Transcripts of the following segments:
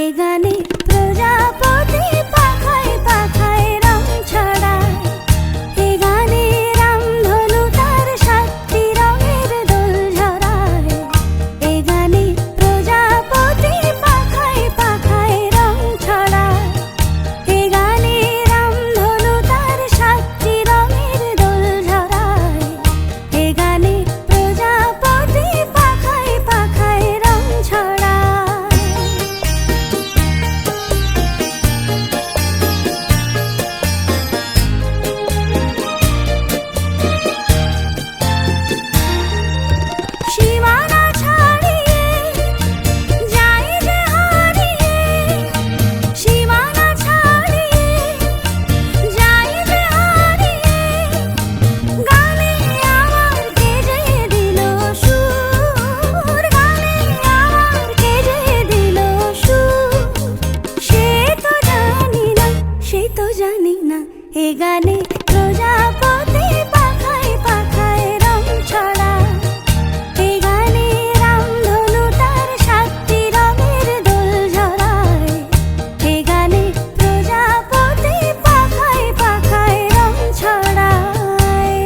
এ গানে প্রজাপতি পাখায় পাখায় রং ছড়ায়, এ গানে রামধনু তার ৭টি রঙের দোল ঝরায়। এ গানে প্রজাপতি পাখায় পাখায় রং ছড়ায়, এ গানে রামধনু তার ৭টি রঙের দোল ঝরায়। এ গানে প্রজাপতি পাখায় পাখায় রং ছড়ায়। সীমানা ছাড়িয়ে যাই যে হারিয়ে, সীমানা ছাড়িয়ে যাই যে হারিয়ে, গানে আমার কে যে দিল সুর, গানে আমার কে যে দিল সুর। সে তো জানি না, সে তো জানি না, এ গানে প্রজাপতি পাখায় পাখায় রং ছড়ায়। এ গানে রামধনু তার ৭টি রঙের দোল ঝরায়। এ গানে প্রজাপতি পাখায় পাখায় রং ছড়ায়।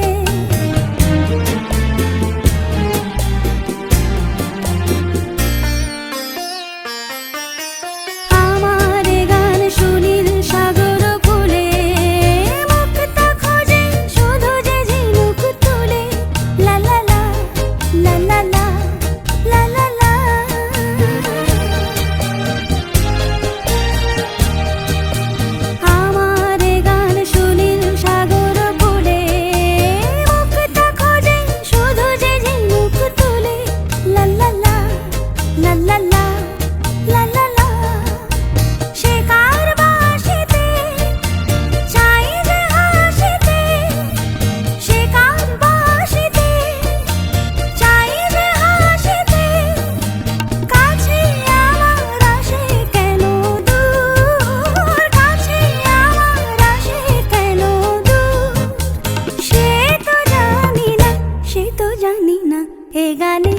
আমার এ গান সুনীল সাগর কূলে, মুক্তা খোঁজে শুধু যে ঝিনুক তুলে। লা লা লা, লা লা লা, লা লা লা। আমার এ গান সুনীল সাগর কূলে, মুক্তা খোঁজে শুধু যে ঝিনুক তুলে। লা লা লা, লা লা লা, লা লা লা। সে কার বাঁশিতে চাই যে হাসিতে, সে কার বাঁশিতে চাই যে হাসিতে। কাছে আমার আসে কেন দূর, কাছে আমার আসে কেন দূর। সে তো জানি না, সে তো জানি না, এ গানে